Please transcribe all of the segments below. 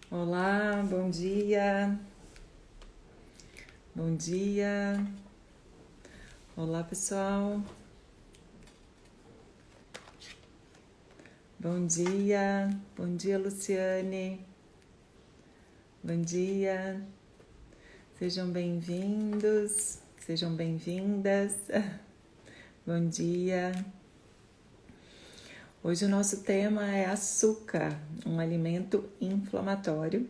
Olá, bom dia. Bom dia. Olá, pessoal. Bom dia. Bom dia, Luciane. Bom dia. Sejam bem-vindos. Sejam bem-vindas. Bom dia. Hoje o nosso tema é açúcar, um alimento inflamatório.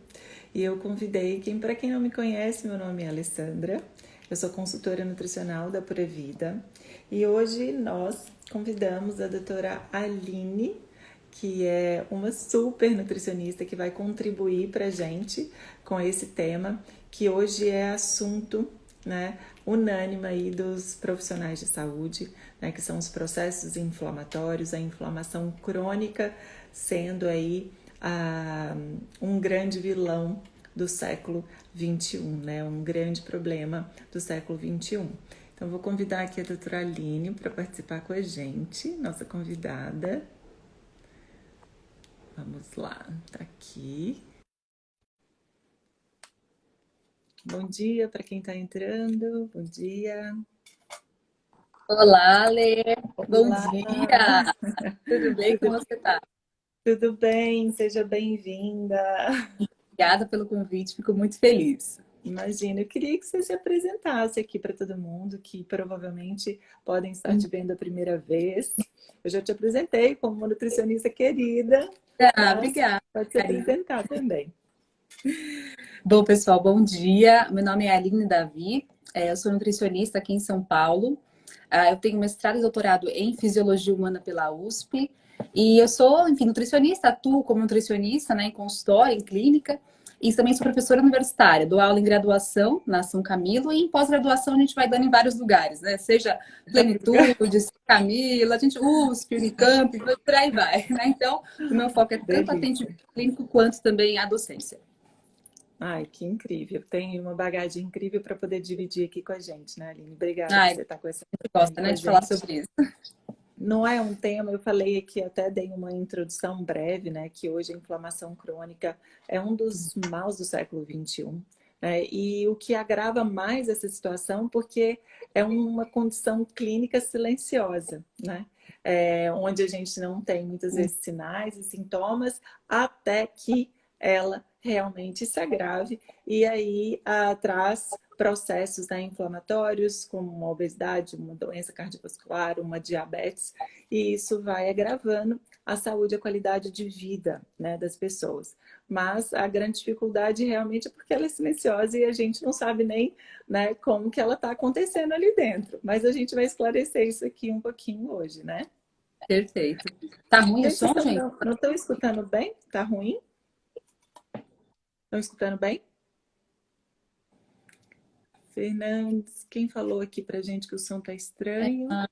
E eu convidei, para quem não me conhece, meu nome é Alessandra, eu sou consultora nutricional da Pura Vida. E hoje nós convidamos a doutora Aline, que é uma super nutricionista que vai contribuir para a gente com esse tema, que hoje é assunto, né, unânime aí dos profissionais de saúde, né, que são os processos inflamatórios, a inflamação crônica sendo aí um grande vilão do século XXI, né, um grande problema do século XXI. Então, vou convidar aqui a doutora Aline para participar com a gente, nossa convidada. Vamos lá, tá aqui. Bom dia para quem está entrando, bom dia. Olá, Lê. Bom Olá, dia. Tudo bem? Como você está? tudo bem? Seja bem-vinda. Obrigada pelo convite, fico muito feliz. Imagina, eu queria que você se apresentasse aqui para todo mundo que provavelmente podem estar te vendo a primeira vez. Eu já te apresentei como uma nutricionista querida, mas Obrigada, pode se carinho. apresentar também. Bom, pessoal, bom dia. Meu nome é Aline Davi, eu sou nutricionista aqui em São Paulo. Eu tenho mestrado e doutorado em Fisiologia Humana pela USP. E eu sou, enfim, nutricionista, atuo como nutricionista, né, em consultório, em clínica. E também sou professora universitária, dou aula em graduação na São Camilo e em pós-graduação a gente vai dando em vários lugares, né? Seja Plenitude, São Camilo, a gente USP, Unicamp, por aí vai, né? Então, o meu foco é tanto Delícia. atendimento clínico quanto também a docência. Ai, que incrível. Tem uma bagagem incrível para poder dividir aqui com a gente, né, Aline? Obrigada por Ai, você estar com essa sempre bagagem gosta, com né, a de falar gente. sobre isso. Não é um tema, eu falei aqui, até dei uma introdução breve, né, que hoje a inflamação crônica é um dos maus do século XXI, né, e o que agrava mais essa situação, porque é uma condição clínica silenciosa, né, onde a gente não tem muitas vezes sinais e sintomas, até que ela realmente se agrave, e aí traz processos, né, inflamatórios, como uma obesidade, uma doença cardiovascular, uma diabetes, e isso vai agravando a saúde e a qualidade de vida, né, das pessoas. Mas a grande dificuldade realmente é porque ela é silenciosa e a gente não sabe nem, né, como que ela está acontecendo ali dentro. Mas a gente vai esclarecer isso aqui um pouquinho hoje, né? Perfeito. Tá ruim o Gente, vocês som, gente? não estão escutando bem? Tá ruim? Estão escutando bem? Fernandes, quem falou aqui pra gente que o som tá estranho? Ah,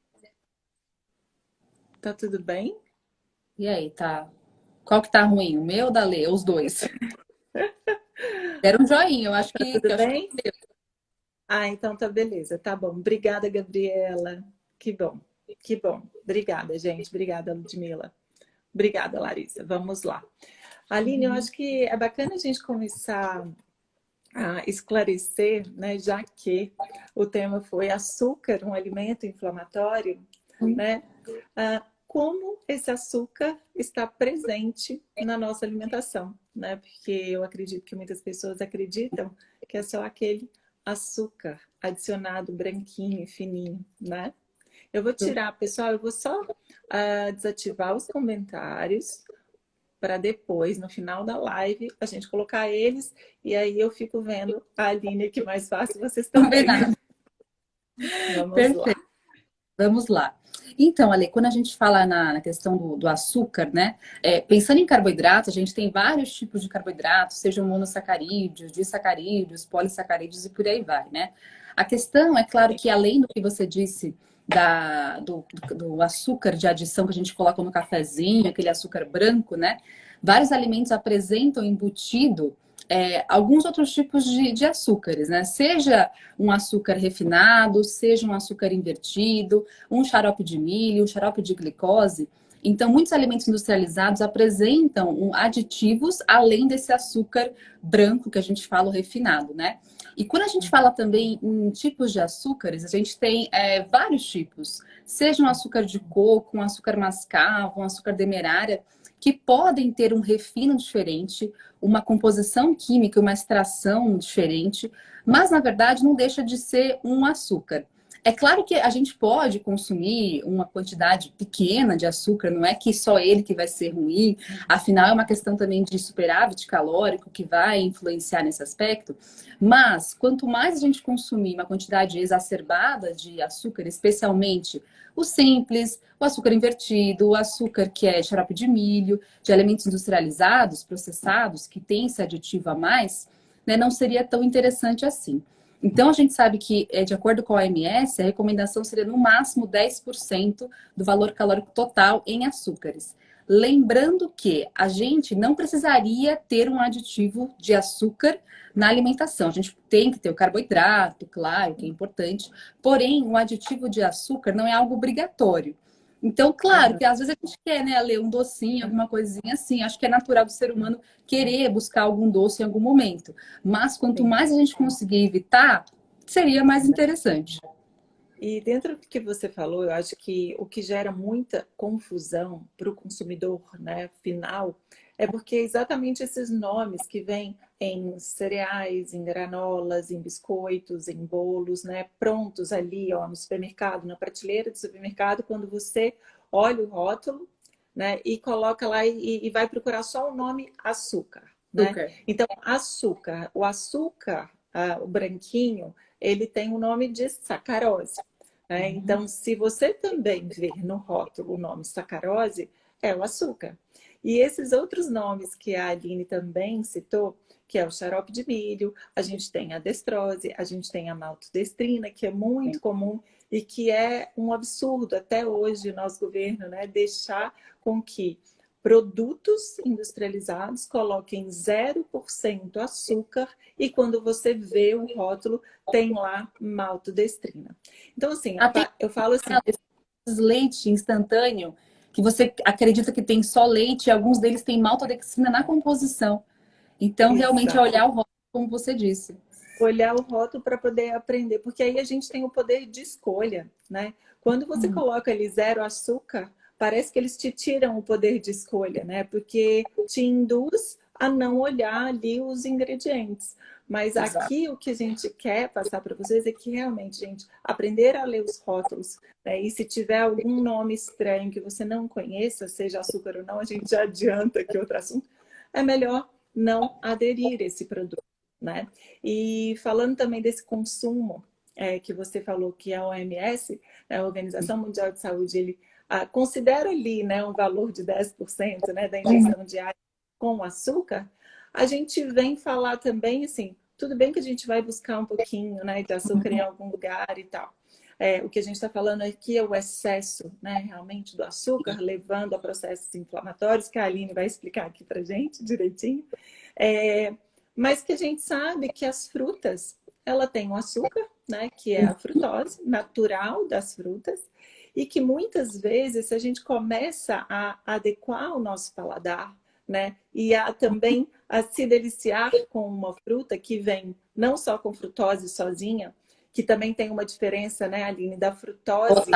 Tá tudo bem? e aí, tá? Qual que tá ruim? O meu ou da Lê? Os dois. Deram um joinha, eu acho Tá que, tudo que eu acho que é bem? o meu. Ah, então tá beleza, tá bom. Obrigada, Gabriela. Que bom, que bom. Obrigada, gente. Obrigada, Ludmila. Obrigada, Larissa. Vamos lá. Aline, eu acho que é bacana a gente começar a esclarecer, né, já que o tema foi açúcar, um alimento inflamatório, né? Como esse açúcar está presente na nossa alimentação, né? Porque eu acredito que muitas pessoas acreditam que é só aquele açúcar adicionado branquinho e fininho, né? Eu vou tirar, pessoal, eu vou só desativar os comentários para depois, no final da live, a gente colocar eles e aí eu fico vendo a Aline que mais fácil, vocês também. Combinado. Vamos Perfeito. lá. Vamos lá. Então, Ale, quando a gente fala na questão do açúcar, né? Pensando em carboidratos, a gente tem vários tipos de carboidratos, sejam monossacarídeos, disacarídeos, polissacarídeos e por aí vai, né? A questão é claro que além do que você disse do açúcar de adição que a gente coloca no cafezinho, aquele açúcar branco, né? Vários alimentos apresentam embutido alguns outros tipos de açúcares, né? Seja um açúcar refinado, seja um açúcar invertido, um xarope de milho, um xarope de glicose. Então, muitos alimentos industrializados apresentam aditivos além desse açúcar branco que a gente fala, o refinado, né? E quando a gente fala também em tipos de açúcares, a gente tem vários tipos. Seja um açúcar de coco, um açúcar mascavo, um açúcar demerara, que podem ter um refino diferente, uma composição química, uma extração diferente, mas na verdade não deixa de ser um açúcar. É claro que a gente pode consumir uma quantidade pequena de açúcar, não é que só ele que vai ser ruim, afinal é uma questão também de superávit calórico que vai influenciar nesse aspecto, mas quanto mais a gente consumir uma quantidade exacerbada de açúcar, especialmente o simples, o açúcar invertido, o açúcar que é xarope de milho, de alimentos industrializados, processados, que tem esse aditivo a mais, né, não seria tão interessante assim. Então, a gente sabe que, de acordo com a OMS, a recomendação seria no máximo 10% do valor calórico total em açúcares. Lembrando que a gente não precisaria ter um aditivo de açúcar na alimentação. A gente tem que ter o carboidrato, claro, que é importante. Porém, um aditivo de açúcar não é algo obrigatório. Então, claro que às vezes a gente quer, né, ler um docinho, alguma coisinha assim. Acho que é natural do ser humano querer buscar algum doce em algum momento. Mas quanto mais a gente conseguir evitar, seria mais interessante. E dentro do que você falou, eu acho que o que gera muita confusão para o consumidor, né, final, é porque exatamente esses nomes que vêm em cereais, em granolas, em biscoitos, em bolos, né, prontos ali, ó, no supermercado, na prateleira do supermercado, quando você olha o rótulo, né, e coloca lá e vai procurar só o nome açúcar, né? Então, açúcar, o açúcar, o branquinho, ele tem o nome de sacarose. Né? Então, se você também ver no rótulo o nome sacarose, é o açúcar. E esses outros nomes que a Aline também citou, que é o xarope de milho, a gente tem a destrose, a gente tem a maltodestrina, que é muito comum e que é um absurdo até hoje o nosso governo, né, deixar com que produtos industrializados coloquem 0% açúcar e quando você vê o rótulo tem lá maltodestrina. Então, assim, Até eu falo assim... Esses leite instantâneo, que você acredita que tem só leite, e alguns deles têm maltodextrina na composição. Então, realmente, é olhar o rótulo, como você disse. Olhar o rótulo para poder aprender, porque aí a gente tem o poder de escolha, né? Quando você coloca ali 0 açúcar, parece que eles te tiram o poder de escolha, né? Porque te induz a não olhar ali os ingredientes. Mas aqui o que a gente quer passar para vocês é que realmente, gente, aprender a ler os rótulos, né? E se tiver algum nome estranho que você não conheça, seja açúcar ou não, a gente já adianta que outro assunto, é melhor não aderir a esse produto. Né? E falando também desse consumo que você falou que a OMS, né, a Organização Mundial de Saúde, ele considera ali, né, um valor de 10%, né, da ingestão diária com açúcar, a gente vem falar também assim, tudo bem que a gente vai buscar um pouquinho, né, de açúcar em algum lugar e tal. O que a gente está falando aqui é o excesso, né, realmente do açúcar, levando a processos inflamatórios, que a Aline vai explicar aqui para gente direitinho. Mas que a gente sabe que as frutas, ela tem um açúcar, né, que é a frutose natural das frutas, e que muitas vezes, se a gente começa a adequar o nosso paladar, né, e também a se deliciar com uma fruta que vem não só com frutose sozinha, que também tem uma diferença, né, Aline, da frutose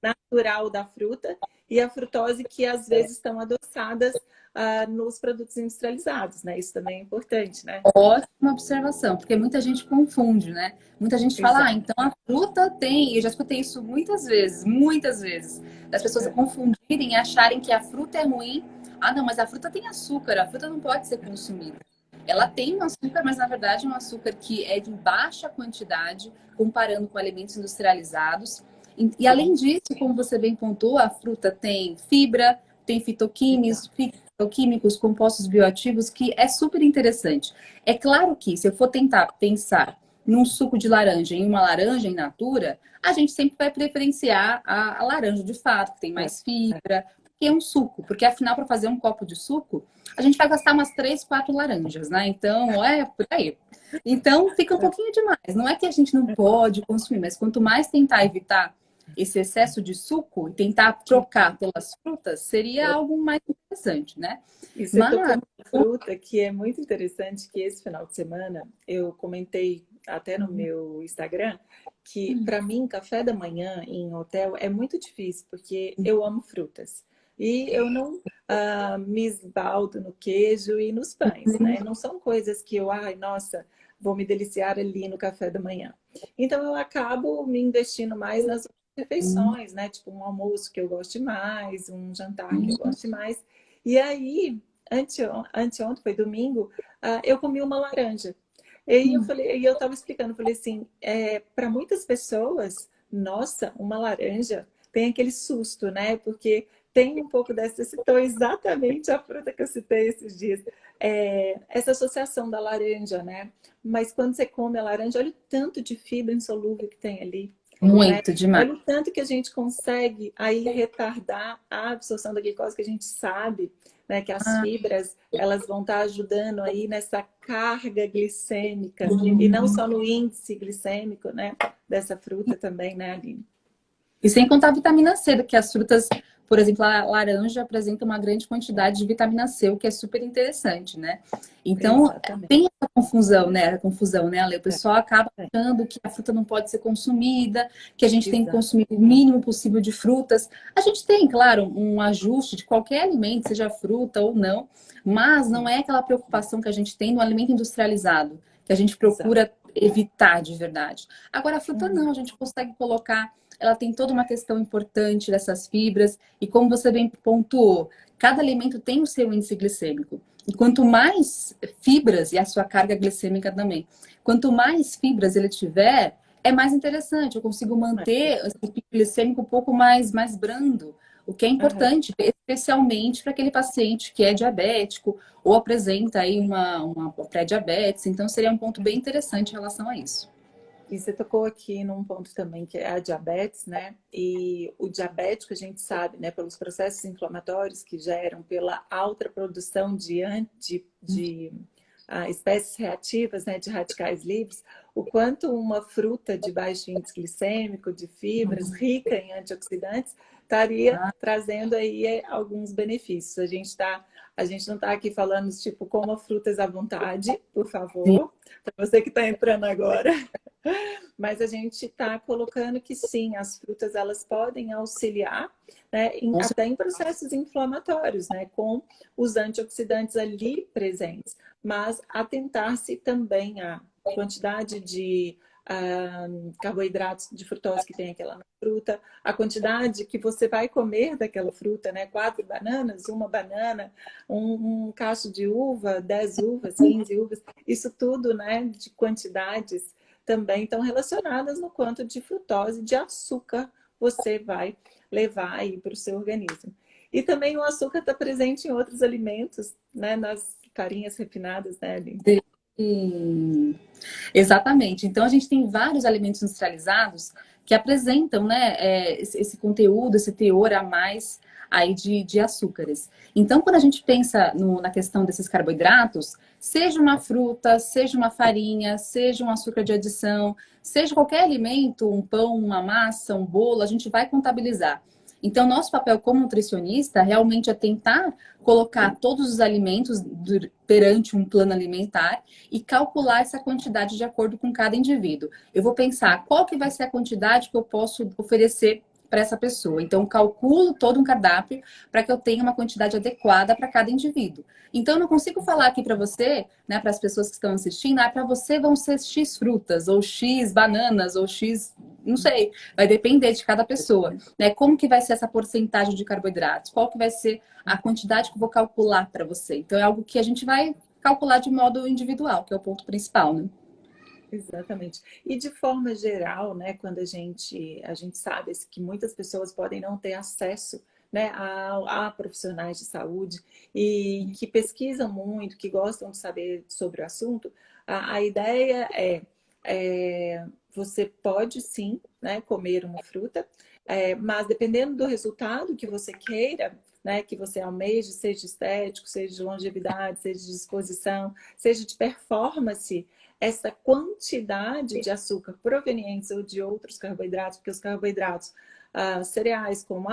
natural da fruta e a frutose que às vezes estão adoçadas nos produtos industrializados, né? Isso também é importante, né? Ótima observação, porque muita gente confunde, né? Muita gente fala, então a fruta tem, eu já escutei isso muitas vezes, das pessoas confundirem e acharem que a fruta é ruim. Ah, não, mas a fruta tem açúcar, a fruta não pode ser consumida. Ela tem um açúcar, mas na verdade é um açúcar que é de baixa quantidade, comparando com alimentos industrializados. E além disso, como você bem pontuou, a fruta tem fibra, tem fitoquímicos, compostos bioativos, que é super interessante. É claro que se eu for tentar pensar num suco de laranja, em uma laranja in natura, a gente sempre vai preferenciar a laranja de fato, que tem mais fibra, que é um suco, porque afinal para fazer um copo de suco, a gente vai gastar umas 3, 4 laranjas, né? Então, é por aí. Então, fica um pouquinho demais. Não é que a gente não pode consumir, mas quanto mais tentar evitar esse excesso de suco e tentar trocar pelas frutas, seria algo mais interessante, né? E você tocou Mas, uma fruta que é muito interessante, que esse final de semana eu comentei até no meu Instagram, que para mim café da manhã em hotel é muito difícil, porque eu amo frutas. E eu não me esbaldo no queijo e nos pães, né? Não são coisas que eu, ai, nossa, vou me deliciar ali no café da manhã. Então eu acabo me investindo mais nas outras refeições, né? Tipo um almoço que eu goste mais, um jantar que eu goste mais. E aí, anteontem, foi domingo, eu comi uma laranja. E aí eu falei, e eu estava explicando, falei assim, para muitas pessoas, nossa, uma laranja tem aquele susto, né? Porque tem um pouco dessa, você citou exatamente a fruta que eu citei esses dias, essa associação da laranja, né? Mas quando você come a laranja, olha o tanto de fibra insolúvel que tem ali. Né? muito demais. Olha o tanto que a gente consegue aí retardar a absorção da glicose, que a gente sabe, né, que as fibras elas vão estar ajudando aí nessa carga glicêmica e não só no índice glicêmico, né, dessa fruta também, né, Aline? E sem contar a vitamina C, que as frutas, por exemplo, a laranja apresenta uma grande quantidade de vitamina C, o que é super interessante, né? Então, Exatamente. tem essa confusão, né, Ale? O É, pessoal acaba é. achando que a fruta não pode ser consumida, que a gente tem que Exato. consumir o mínimo possível de frutas. A gente tem, claro, um ajuste de qualquer alimento, seja fruta ou não, mas não é aquela preocupação que a gente tem no alimento industrializado, que a gente Exato. procura evitar de verdade. Agora, a fruta Uhum. não, a gente consegue colocar, ela tem toda uma questão importante dessas fibras, e como você bem pontuou, cada alimento tem o seu índice glicêmico. E quanto mais fibras, e a sua carga glicêmica também, quanto mais fibras ele tiver, é mais interessante. Eu consigo manter esse pico glicêmico um pouco mais brando, o que é Uhum. importante, especialmente para aquele paciente que é diabético ou apresenta aí uma pré-diabetes. Então, seria um ponto bem interessante em relação a isso. E você tocou aqui num ponto também que é a diabetes, né? E o diabético, a gente sabe, né, pelos processos inflamatórios que geram pela alta produção de espécies reativas, né, de radicais livres, o quanto uma fruta de baixo índice glicêmico, de fibras, rica em antioxidantes, estaria trazendo aí alguns benefícios. A gente não está aqui falando tipo coma frutas à vontade, por favor, para você que está entrando agora. Mas a gente está colocando que sim, as frutas elas podem auxiliar, né, até em processos inflamatórios, né, com os antioxidantes ali presentes, mas atentar-se também à quantidade de carboidratos de frutose que tem aquela fruta, a quantidade que você vai comer daquela fruta, né? 4 bananas, uma banana, um cacho de uva, 10 uvas, 15 uvas, isso tudo, né, de quantidades também estão relacionadas no quanto de frutose, de açúcar você vai levar aí para o seu organismo. E também o açúcar está presente em outros alimentos, né? Nas farinhas refinadas, né, Aline? Sim. Exatamente. Então, a gente tem vários alimentos industrializados que apresentam, né, esse conteúdo, esse teor a mais aí de açúcares. Então, quando a gente pensa na questão desses carboidratos, seja uma fruta, seja uma farinha, seja um açúcar de adição, seja qualquer alimento, um pão, uma massa, um bolo, a gente vai contabilizar. Então, nosso papel como nutricionista realmente é tentar colocar todos os alimentos perante um plano alimentar e calcular essa quantidade de acordo com cada indivíduo. Eu vou pensar qual que vai ser a quantidade que eu posso oferecer para essa pessoa. Então, calculo todo um cardápio para que eu tenha uma quantidade adequada para cada indivíduo. Então, eu não consigo falar aqui para você, né, para as pessoas que estão assistindo, para você vão ser X frutas, ou X bananas, ou X, não sei, vai depender de cada pessoa, né? Como que vai ser essa porcentagem de carboidratos? Qual que vai ser a quantidade que eu vou calcular para você? Então, é algo que a gente vai calcular de modo individual, que é o ponto principal, né? Exatamente. E de forma geral, né, quando a gente sabe que muitas pessoas podem não ter acesso, né, a profissionais de saúde e que pesquisam muito, que gostam de saber sobre o assunto, a ideia você pode sim, né, comer uma fruta, mas dependendo do resultado que você queira, né, que você almeje, seja estético, seja de longevidade, seja de disposição, seja de performance, essa quantidade de açúcar provenientes ou de outros carboidratos, porque os carboidratos, cereais como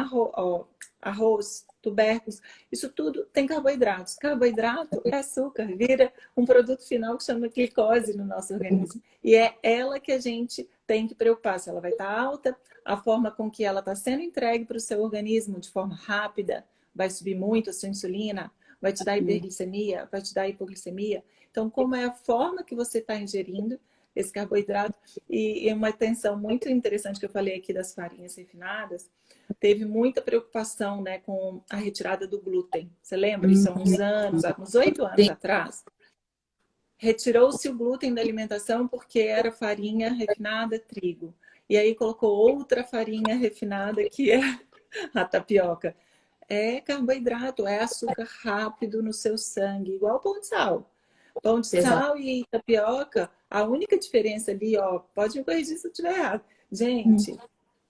arroz, tubérculos, isso tudo tem carboidratos. Carboidrato é açúcar, vira um produto final que chama glicose no nosso organismo. E é ela que a gente tem que preocupar. Se ela vai estar alta, a forma com que ela está sendo entregue para o seu organismo de forma rápida, vai subir muito a sua insulina, vai te dar hiperglicemia, vai te dar hipoglicemia. Então, como é a forma que você está ingerindo esse carboidrato? E uma atenção muito interessante que eu falei aqui das farinhas refinadas, teve muita preocupação, né, com a retirada do glúten. Você lembra? Isso há uns anos, há uns 8 anos atrás. Retirou-se o glúten da alimentação porque era farinha refinada, trigo. E aí colocou outra farinha refinada, que é a tapioca. É carboidrato, é açúcar rápido no seu sangue, igual pão de sal. Pão de sal e tapioca, a única diferença ali, ó, pode me corrigir se eu estiver errado, gente,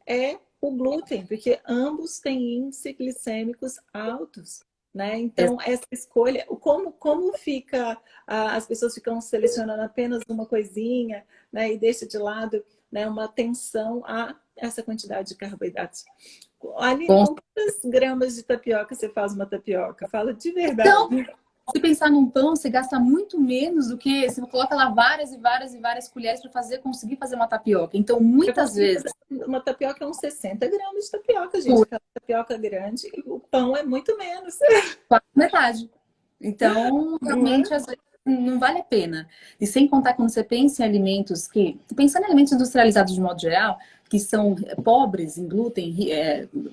é o glúten, porque ambos têm índices glicêmicos altos, né? Então, essa escolha, como fica, as pessoas ficam selecionando apenas uma coisinha, né? E deixa de lado, né, uma atenção a essa quantidade de carboidratos. Ali, quantas gramas de tapioca você faz uma tapioca? Fala de verdade. Então, se pensar num pão, você gasta muito menos do que você coloca lá várias e várias e várias colheres para conseguir fazer uma tapioca. Então, muitas vezes... Uma tapioca é uns 60 gramas de tapioca, gente. Aquela tapioca grande, o pão é muito menos. Quase metade. Então, realmente, às vezes, não vale a pena. E sem contar quando você pensa em alimentos que... Pensando em alimentos industrializados de modo geral, que são pobres em glúten,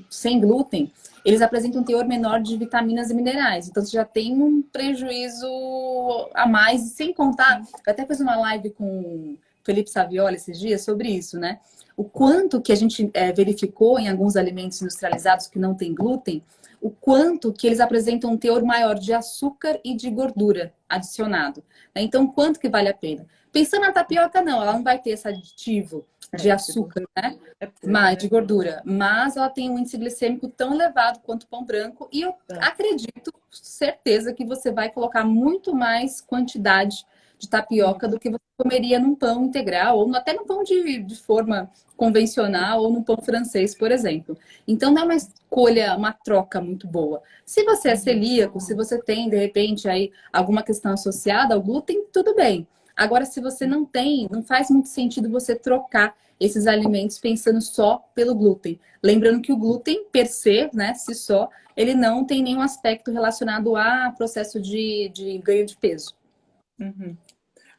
sem glúten, eles apresentam um teor menor de vitaminas e minerais. Então, você já tem um prejuízo a mais. E sem contar, eu até fiz uma live com o Felipe Saviola esses dias sobre isso, né? O quanto que a gente verificou em alguns alimentos industrializados que não tem glúten, o quanto que eles apresentam um teor maior de açúcar e de gordura adicionado. Então, quanto que vale a pena? Pensando na tapioca, não, ela não vai ter esse aditivo de açúcar, né? Mas de gordura. Mas ela tem um índice glicêmico tão elevado quanto o pão branco. E eu acredito, certeza, que você vai colocar muito mais quantidade de tapioca do que você comeria num pão integral, ou até num pão de forma convencional, ou num pão francês, por exemplo. Então, não é uma escolha, uma troca muito boa. Se você é celíaco, se você tem, de repente, aí alguma questão associada ao glúten, tudo bem. Agora, se você não tem, não faz muito sentido você trocar esses alimentos pensando só pelo glúten. Lembrando que o glúten, per se, né, se só, ele não tem nenhum aspecto relacionado a processo de ganho de peso.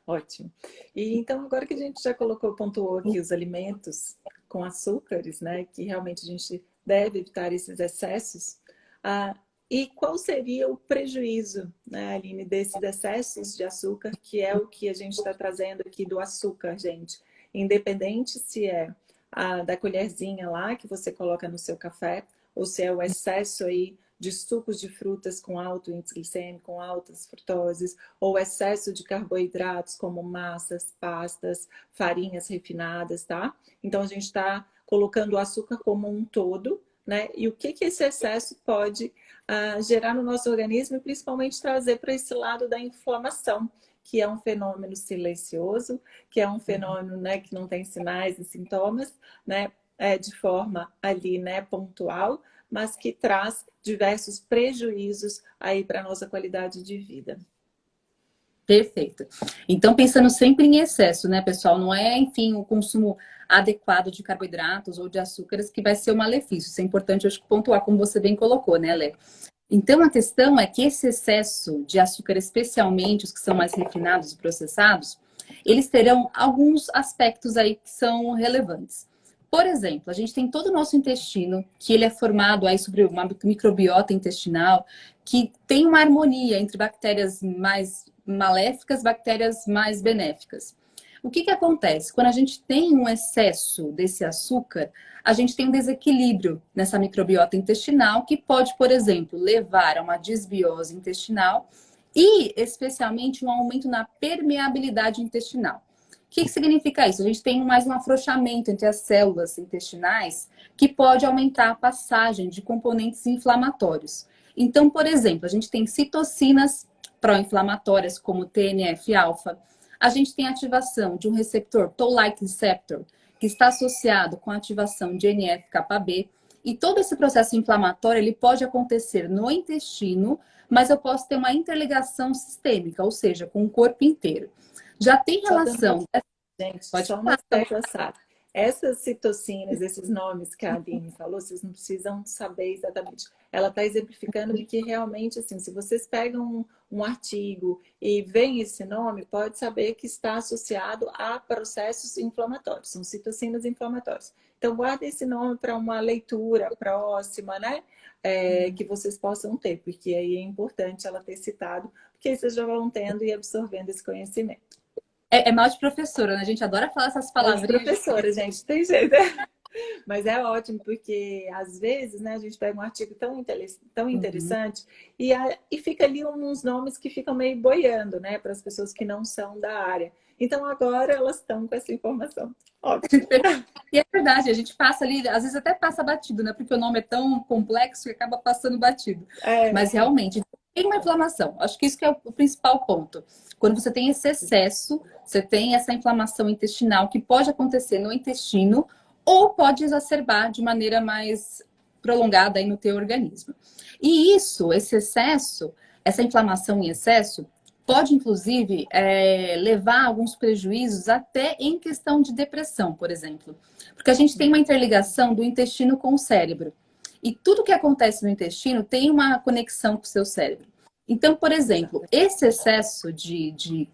Ótimo. E então, agora que a gente já pontuou aqui os alimentos com açúcares, né, que realmente a gente deve evitar esses excessos, e qual seria o prejuízo, né, Aline, desses excessos de açúcar, que é o que a gente está trazendo aqui do açúcar, gente? Independente se é da colherzinha lá que você coloca no seu café, ou se é o excesso aí de sucos de frutas com alto índice glicêmico, com altas frutoses, ou excesso de carboidratos como massas, pastas, farinhas refinadas, tá? Então, a gente está colocando o açúcar como um todo, né? E o que esse excesso pode gerar no nosso organismo e principalmente trazer para esse lado da inflamação, que é um fenômeno silencioso, que é um fenômeno, né, que não tem sinais e sintomas, né, de forma ali, né, pontual, mas que traz diversos prejuízos aí para a nossa qualidade de vida. Perfeito. Então, pensando sempre em excesso, né, pessoal? Não é, enfim, o consumo adequado de carboidratos ou de açúcares que vai ser o malefício. Isso é importante, eu acho, pontuar, como você bem colocou, né, Lê? Então, a questão é que esse excesso de açúcar, especialmente os que são mais refinados e processados, eles terão alguns aspectos aí que são relevantes. Por exemplo, a gente tem todo o nosso intestino, que ele é formado aí sobre uma microbiota intestinal, que tem uma harmonia entre bactérias mais maléficas, bactérias mais benéficas. O que acontece? Quando a gente tem um excesso desse açúcar, a gente tem um desequilíbrio nessa microbiota intestinal que pode, por exemplo, levar a uma desbiose intestinal e, especialmente, um aumento na permeabilidade intestinal. O que significa isso? A gente tem mais um afrouxamento entre as células intestinais que pode aumentar a passagem de componentes inflamatórios. Então, por exemplo, a gente tem citocinas pró-inflamatórias como TNF-alfa. A gente tem ativação de um receptor, Toll-like receptor, que está associado com a ativação de NF-κB. E todo esse processo inflamatório, ele pode acontecer no intestino, mas eu posso ter uma interligação sistêmica, ou seja, com o corpo inteiro. Já tem Só dando relação... Gente, Pode só falar. uma tecla, sabe? Essas citocinas, esses nomes que a Aline falou, vocês não precisam saber exatamente. Ela está exemplificando de que realmente, assim, se vocês pegam um artigo e veem esse nome, pode saber que está associado a processos inflamatórios, são citocinas inflamatórias. Então, guarda esse nome para uma leitura próxima, né? Que vocês possam ter, porque aí é importante ela ter citado, porque aí vocês já vão tendo e absorvendo esse conhecimento. É mal de professora, né? A gente adora falar essas As palavrinhas. professoras, gente, tem jeito. Mas é ótimo, porque às vezes, né, a gente pega um artigo tão interessante e fica ali uns nomes que ficam meio boiando, né, para as pessoas que não são da área. Então agora elas estão com essa informação. Ótimo. E é verdade, a gente passa ali, às vezes até passa batido, né? Porque o nome é tão complexo que acaba passando batido. Mas realmente, tem uma inflamação. Acho que isso que é o principal ponto. Quando você tem esse excesso, você tem essa inflamação intestinal que pode acontecer no intestino ou pode exacerbar de maneira mais prolongada aí no teu organismo. E isso, esse excesso, essa inflamação em excesso, pode, inclusive, levar a alguns prejuízos até em questão de depressão, por exemplo. Porque a gente tem uma interligação do intestino com o cérebro. E tudo que acontece no intestino tem uma conexão com o seu cérebro. Então, por exemplo, esse excesso de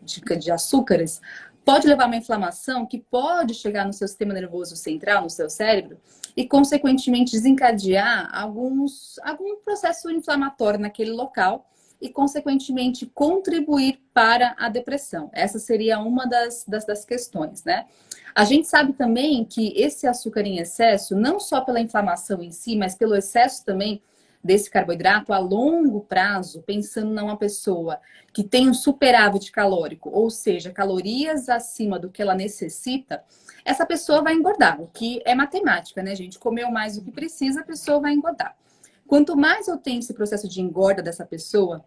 açúcares pode levar a uma inflamação que pode chegar no seu sistema nervoso central, no seu cérebro, e, consequentemente, desencadear algum processo inflamatório naquele local, e, consequentemente, contribuir para a depressão. Essa seria uma das questões, né? A gente sabe também que esse açúcar em excesso, não só pela inflamação em si, mas pelo excesso também desse carboidrato a longo prazo, pensando numa pessoa que tem um superávit calórico, ou seja, calorias acima do que ela necessita, essa pessoa vai engordar, o que é matemática, né, gente? Comeu mais do que precisa, a pessoa vai engordar. Quanto mais eu tenho esse processo de engorda dessa pessoa,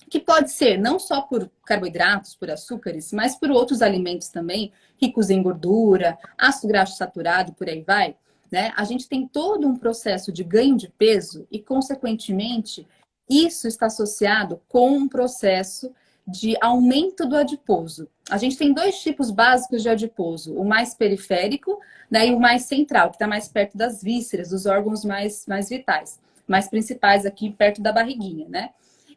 que pode ser não só por carboidratos, por açúcares, mas por outros alimentos também, ricos em gordura, ácido graxo saturado, por aí vai, né? A gente tem todo um processo de ganho de peso e, consequentemente, isso está associado com um processo de aumento do adiposo. A gente tem dois tipos básicos de adiposo, o mais periférico, né, e o mais central, que está mais perto das vísceras, dos órgãos mais vitais, mais principais aqui perto da barriguinha, né?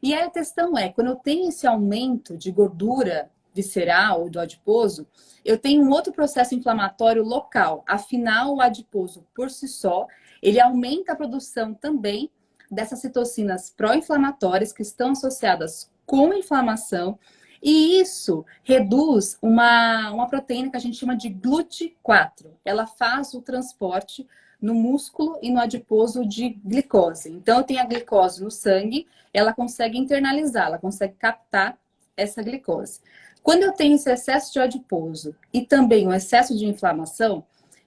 E aí a questão é, quando eu tenho esse aumento de gordura visceral do adiposo, eu tenho um outro processo inflamatório local. Afinal, o adiposo, por si só, ele aumenta a produção também dessas citocinas pró-inflamatórias que estão associadas com inflamação, e isso reduz uma proteína que a gente chama de GLUT4. Ela faz o transporte no músculo e no adiposo de glicose. Então, eu tenho a glicose no sangue, ela consegue internalizar, ela consegue captar essa glicose. Quando eu tenho esse excesso de adiposo e também um excesso de inflamação,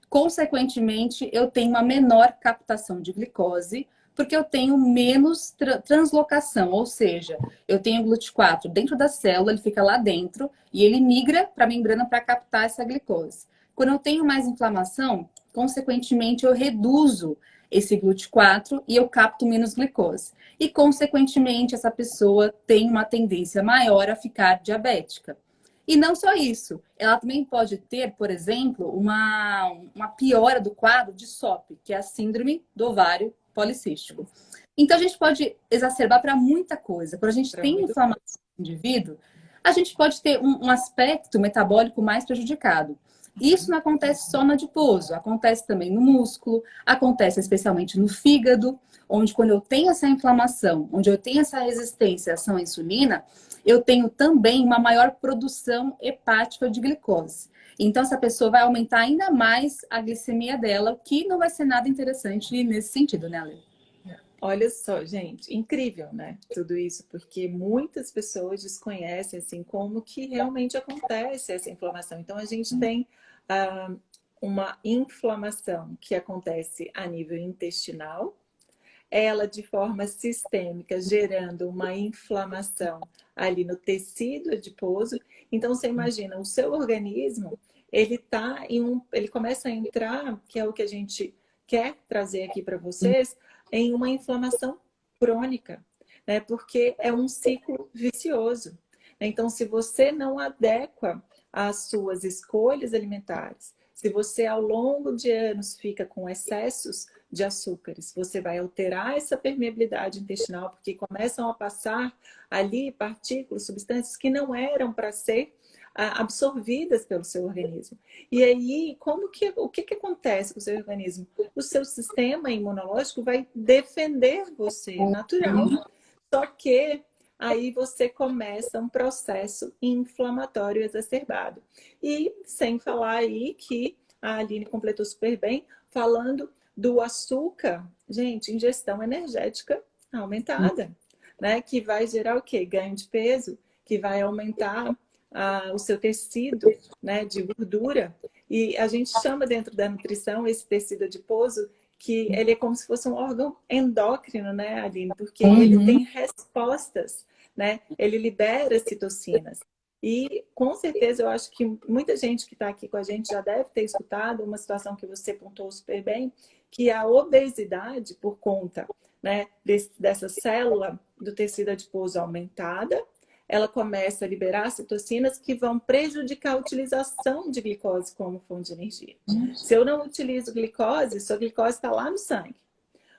consequentemente, eu tenho uma menor captação de glicose, porque eu tenho menos translocação, ou seja, eu tenho GLUT4 dentro da célula, ele fica lá dentro e ele migra para a membrana para captar essa glicose. Quando eu tenho mais inflamação, consequentemente, eu reduzo esse GLUT4 e eu capto menos glicose. E, consequentemente, essa pessoa tem uma tendência maior a ficar diabética. E não só isso, ela também pode ter, por exemplo, uma piora do quadro de SOP, que é a síndrome do ovário policístico. Então, a gente pode exacerbar para muita coisa. Quando a gente tem inflamação no indivíduo, a gente pode ter um aspecto metabólico mais prejudicado. Isso não acontece só no adiposo, acontece também no músculo, acontece especialmente no fígado, onde quando eu tenho essa inflamação, onde eu tenho essa resistência à ação à insulina, eu tenho também uma maior produção hepática de glicose. Então, essa pessoa vai aumentar ainda mais a glicemia dela, o que não vai ser nada interessante nesse sentido, né, Ale? Olha só, gente, incrível, né? Tudo isso, porque muitas pessoas desconhecem, assim, como que realmente acontece essa inflamação. Então, a gente tem uma inflamação que acontece a nível intestinal, ela de forma sistêmica, gerando uma inflamação ali no tecido adiposo. Então, você imagina, o seu organismo, ele começa a entrar, que é o que a gente quer trazer aqui para vocês, em uma inflamação crônica, né? Porque é um ciclo vicioso. Então, se você não adequa as suas escolhas alimentares, se você ao longo de anos fica com excessos de açúcares, você vai alterar essa permeabilidade intestinal, porque começam a passar ali partículas, substâncias que não eram para ser absorvidas pelo seu organismo. E aí, o que acontece com o seu organismo? O seu sistema imunológico vai defender você, natural. Só que aí você começa um processo inflamatório exacerbado. E sem falar aí que a Aline completou super bem, falando do açúcar, gente, ingestão energética aumentada, né? Que vai gerar o quê? Ganho de peso, que vai aumentar o seu tecido, né, de gordura. E a gente chama dentro da nutrição esse tecido adiposo que ele é como se fosse um órgão endócrino, né, Aline? Porque ele tem respostas, né? Ele libera citocinas. E, com certeza, eu acho que muita gente que está aqui com a gente já deve ter escutado uma situação que você pontuou super bem, que a obesidade, por conta, né, dessa célula do tecido adiposo aumentada, ela começa a liberar citocinas que vão prejudicar a utilização de glicose como fonte de energia. Se eu não utilizo glicose, sua glicose está lá no sangue.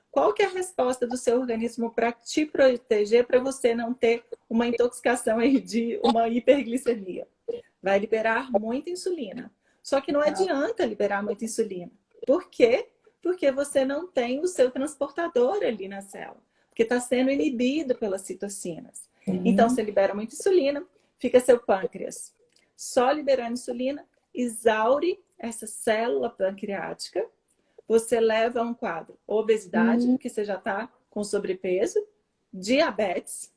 Qual que é a resposta do seu organismo para te proteger, para você não ter uma intoxicação aí de uma hiperglicemia? Vai liberar muita insulina. Só que não adianta liberar muita insulina. Por quê? Porque você não tem o seu transportador ali na célula. Porque está sendo inibido pelas citocinas. Então, você libera muita insulina, fica seu pâncreas só liberando insulina, exaure essa célula pancreática, você leva a um quadro obesidade, porque você já está com sobrepeso, diabetes,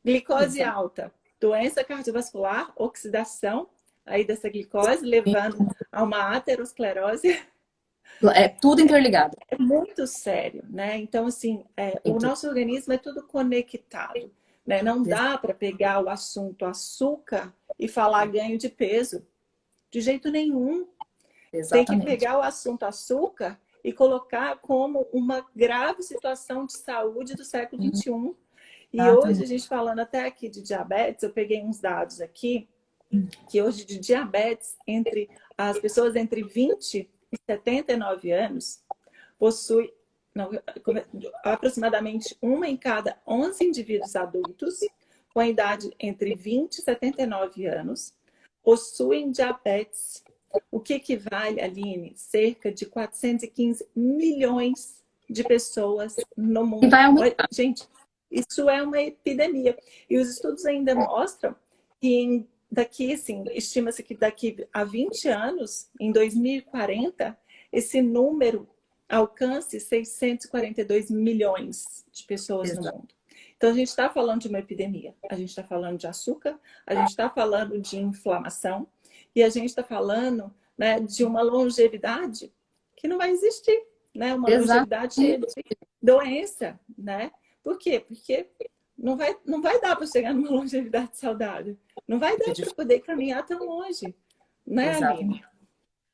glicose alta, doença cardiovascular, oxidação aí dessa glicose, levando a uma aterosclerose. É tudo interligado. É muito sério, né? Então, assim, o nosso organismo é tudo conectado, né? Não dá para pegar o assunto açúcar e falar ganho de peso. De jeito nenhum. Exatamente. Tem que pegar o assunto açúcar e colocar como uma grave situação de saúde do século XXI. E hoje, a gente falando até aqui de diabetes, eu peguei uns dados aqui, que hoje de diabetes, entre as pessoas entre 20 e 79 anos, possui aproximadamente 1 em cada 11 indivíduos adultos com a idade entre 20 e 79 anos possuem diabetes, o que equivale, Aline, cerca de 415 milhões de pessoas no mundo. E vai aumentar. Gente, isso é uma epidemia. E os estudos ainda mostram que daqui, assim, estima-se que daqui a 20 anos, em 2040, esse número alcance 642 milhões de pessoas no mundo. Então, a gente está falando de uma epidemia, a gente está falando de açúcar, a gente está falando de inflamação e a gente está falando, né, de uma longevidade que não vai existir, né? Uma longevidade cheia de doença, né? Por quê? Porque não vai dar para chegar numa longevidade saudável. Não vai dar para poder caminhar tão longe, né, Aline?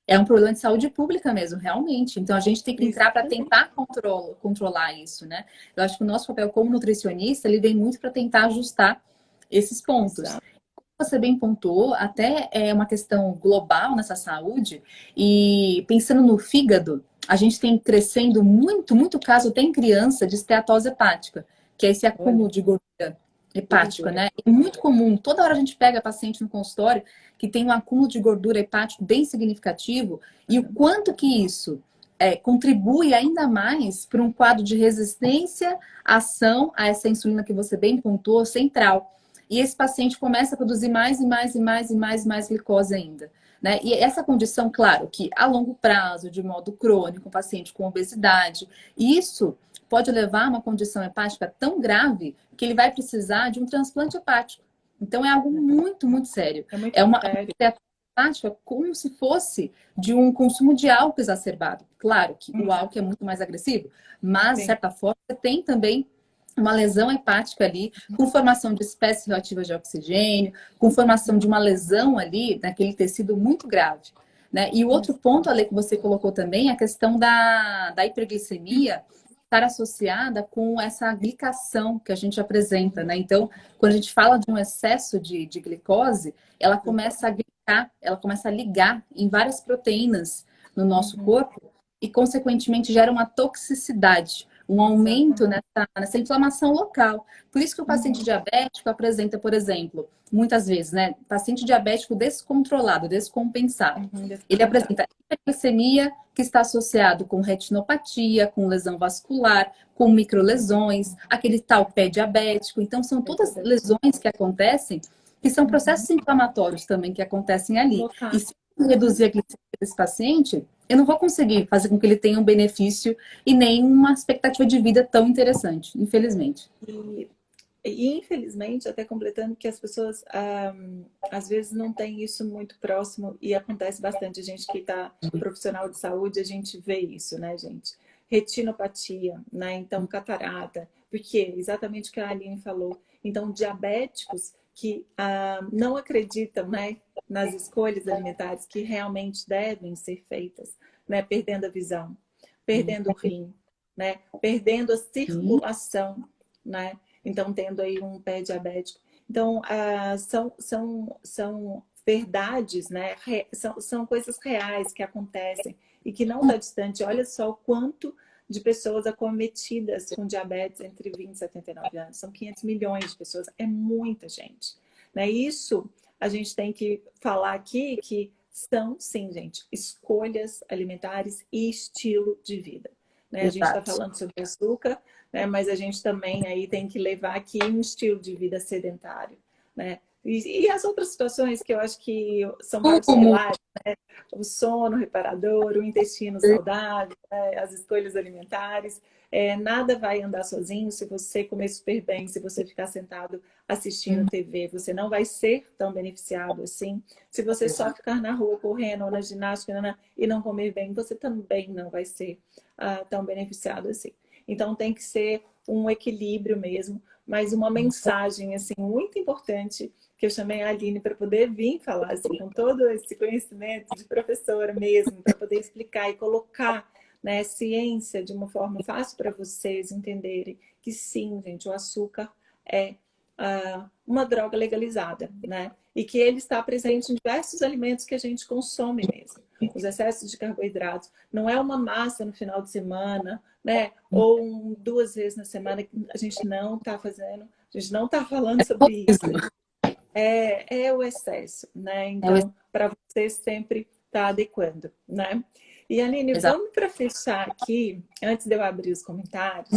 É um problema de saúde pública mesmo, realmente. Então, a gente tem que entrar para tentar controlar isso, né? Eu acho que o nosso papel como nutricionista, ele vem muito para tentar ajustar esses pontos. Exato. Como você bem pontuou, até é uma questão global nessa saúde. E pensando no fígado, a gente tem crescendo muito caso até em criança de esteatose hepática, que é esse acúmulo de gordura hepática, né? É muito comum. Toda hora a gente pega paciente no consultório que tem um acúmulo de gordura hepático bem significativo e o quanto que isso contribui ainda mais para um quadro de resistência à ação a essa insulina que você bem pontuou, central. E esse paciente começa a produzir mais glicose ainda, né? E essa condição, claro, que a longo prazo, de modo crônico, um paciente com obesidade, isso pode levar a uma condição hepática tão grave que ele vai precisar de um transplante hepático. Então, é algo muito sério. É uma hepática como se fosse de um consumo de álcool exacerbado. Claro que o álcool é muito mais agressivo, mas, de certa forma, você tem também uma lesão hepática ali, com formação de espécies relativas de oxigênio, com formação de uma lesão ali naquele tecido muito grave. né? E o outro ponto, Ale, que você colocou também, é a questão da hiperglicemia estar associada com essa glicação que a gente apresenta, né? Então, quando a gente fala de um excesso de glicose, ela começa a glicar, ela começa a ligar em várias proteínas no nosso corpo e, consequentemente, gera uma toxicidade, um aumento nessa inflamação local. Por isso que o paciente diabético apresenta, por exemplo, muitas vezes, né? Paciente diabético descontrolado, descompensado. Ele apresenta hiperglicemia que está associado com retinopatia, com lesão vascular, com microlesões, aquele tal pé diabético. Então, são todas lesões que acontecem, que são processos inflamatórios também que acontecem ali. E se eu reduzir a glicemia desse paciente, eu não vou conseguir fazer com que ele tenha um benefício e nem uma expectativa de vida tão interessante, infelizmente. E infelizmente, até completando, que as pessoas às vezes não têm isso muito próximo e acontece bastante. A gente que está profissional de saúde, a gente vê isso, né, gente? Retinopatia, né? Então, catarata, porque exatamente o que a Aline falou. Então, diabéticos que não acreditam, né, nas escolhas alimentares que realmente devem ser feitas, né? Perdendo a visão, perdendo o rim, né? Perdendo a circulação, né? Então, tendo aí um pé diabético. Então, são verdades, né? São coisas reais que acontecem e que não está distante. Olha só o quanto de pessoas acometidas com diabetes entre 20 e 79 anos. São 500 milhões de pessoas. É muita gente. Né? Isso a gente tem que falar aqui que são, sim, gente, escolhas alimentares e estilo de vida. Né? A gente está falando sobre açúcar, né? Mas a gente também aí tem que levar aqui um estilo de vida sedentário, né? E as outras situações que eu acho que são vários pilares, né? O sono reparador, o intestino saudável, né? As escolhas alimentares. Nada vai andar sozinho se você comer super bem, se você ficar sentado assistindo TV, você não vai ser tão beneficiado assim. Se você só ficar na rua correndo ou na ginástica e não comer bem, você também não vai ser tão beneficiado assim. Então tem que ser um equilíbrio mesmo, mas uma mensagem assim muito importante que eu chamei a Aline para poder vir falar assim, com todo esse conhecimento de professora mesmo, para poder explicar e colocar, né, ciência de uma forma fácil para vocês entenderem que sim, gente, o açúcar é uma droga legalizada, né? E que ele está presente em diversos alimentos que a gente consome mesmo. Os excessos de carboidratos. Não é uma massa no final de semana, né? Ou 2 vezes na semana. A gente não está fazendo, a gente não está falando sobre isso. É o excesso, né? Então, para você sempre estar adequando, né? E Aline, vamos para fechar aqui, antes de eu abrir os comentários,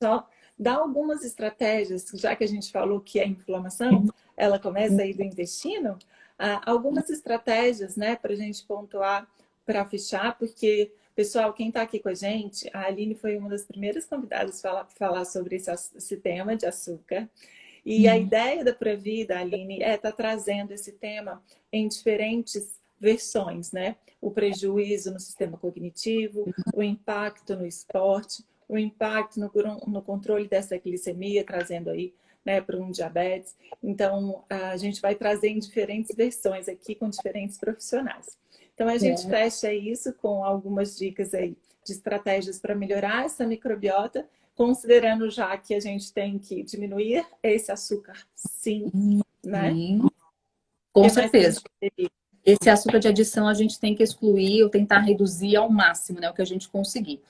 só dar algumas estratégias, já que a gente falou que a inflamação, ela começa aí do intestino, algumas estratégias, né, para a gente pontuar, para fechar, porque, pessoal, quem está aqui com a gente, a Aline foi uma das primeiras convidadas a falar sobre esse tema de açúcar. E a ideia da Pura Vida, Aline, tá trazendo esse tema em diferentes versões, né? O prejuízo no sistema cognitivo, o impacto no esporte, o impacto no controle dessa glicemia, trazendo aí, né, para um diabetes. Então, a gente vai trazer em diferentes versões aqui com diferentes profissionais. Então, a gente fecha isso com algumas dicas aí de estratégias para melhorar essa microbiota, considerando já que a gente tem que diminuir esse açúcar, sim, né? Com certeza. Esse açúcar de adição a gente tem que excluir ou tentar reduzir ao máximo, né? O que a gente conseguir.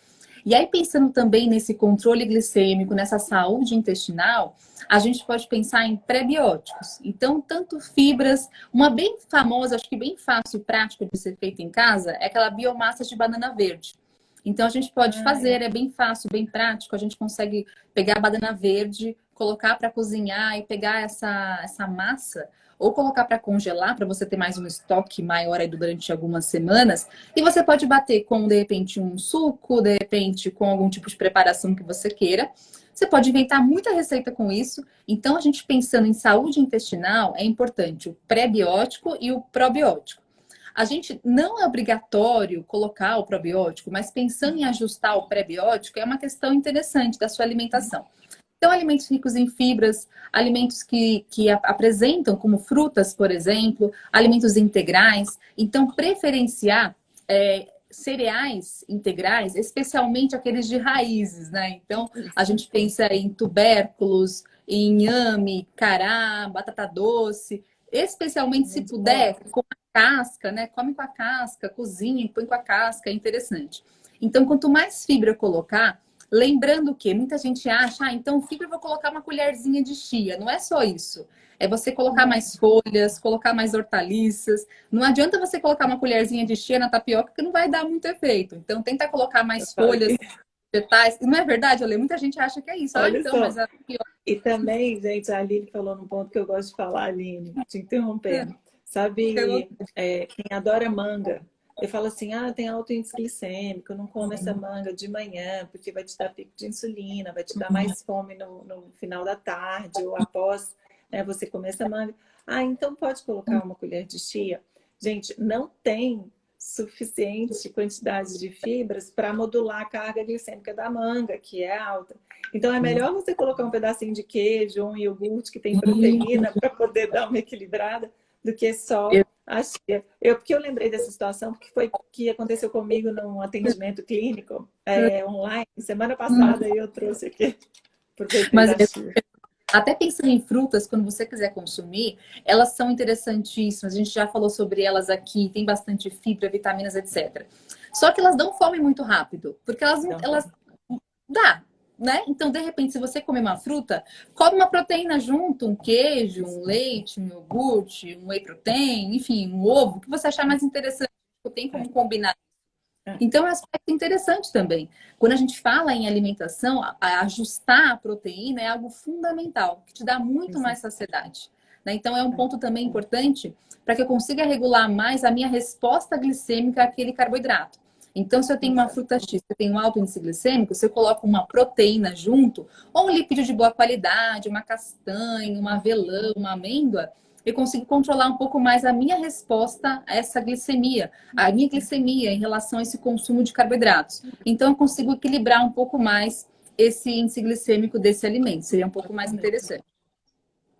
E aí, pensando também nesse controle glicêmico, nessa saúde intestinal, a gente pode pensar em prebióticos. Então, tanto fibras, uma bem famosa, acho que bem fácil e prática de ser feita em casa, é aquela biomassa de banana verde. Então, a gente pode fazer, é bem fácil, bem prático, a gente consegue pegar a banana verde, colocar para cozinhar e pegar essa massa, ou colocar para congelar, para você ter mais um estoque maior aí durante algumas semanas. E você pode bater com, de repente, um suco, de repente, com algum tipo de preparação que você queira. Você pode inventar muita receita com isso. Então, a gente pensando em saúde intestinal, é importante o pré-biótico e o probiótico. A gente não é obrigatório colocar o probiótico, mas pensando em ajustar o pré-biótico, é uma questão interessante da sua alimentação. Então, alimentos ricos em fibras, alimentos que apresentam, como frutas, por exemplo, alimentos integrais. Então, preferenciar cereais integrais, especialmente aqueles de raízes, né? Então, a gente pensa em tubérculos, em inhame, cará, batata doce, especialmente se puder, com a casca, né? Come com a casca, cozinha, põe com a casca, é interessante. Então, quanto mais fibra eu colocar, lembrando que muita gente acha, então fibra eu vou colocar uma colherzinha de chia. Não é só isso. É você colocar mais folhas, colocar mais hortaliças. Não adianta você colocar uma colherzinha de chia na tapioca que não vai dar muito efeito. Então, tenta colocar mais folhas, vegetais. Não é verdade, Ale? Muita gente acha que é isso. Olha Então, só. mas a tapioca... E também, gente, a Aline falou num ponto que eu gosto de falar, Aline, te interrompendo. Sabe, quem adora manga, eu falo assim, tem alto índice glicêmico, não come essa manga de manhã, porque vai te dar pico de insulina, vai te dar mais fome no final da tarde ou após, né, você comer essa manga. Então pode colocar uma colher de chia. Gente, não tem suficiente quantidade de fibras para modular a carga glicêmica da manga, que é alta. Então é melhor você colocar um pedacinho de queijo ou um iogurte que tem proteína para poder dar uma equilibrada do que só a chia. Porque eu lembrei dessa situação porque foi que aconteceu comigo num atendimento clínico online semana passada e eu trouxe aqui. Aproveitei Mas da chia. até pensando em frutas, quando você quiser consumir, elas são interessantíssimas. A gente já falou sobre elas aqui, tem bastante fibra, vitaminas, etc. Só que elas dão fome muito rápido, porque elas dá, né? Então, de repente, se você comer uma fruta, come uma proteína junto, um queijo, um leite, um iogurte, um whey protein, enfim, um ovo, que você achar mais interessante. Tem como combinar. Então, é um aspecto interessante também. Quando a gente fala em alimentação, ajustar a proteína é algo fundamental, que te dá muito mais saciedade, né? Então, é um ponto também importante para que eu consiga regular mais a minha resposta glicêmica àquele carboidrato. Então, se eu tenho uma fruta X, se eu tenho um alto índice glicêmico, se eu coloco uma proteína junto, ou um líquido de boa qualidade, uma castanha, uma avelã, uma amêndoa, eu consigo controlar um pouco mais a minha resposta a essa glicemia, a minha glicemia em relação a esse consumo de carboidratos. Então, eu consigo equilibrar um pouco mais esse índice glicêmico desse alimento. Seria um pouco mais interessante.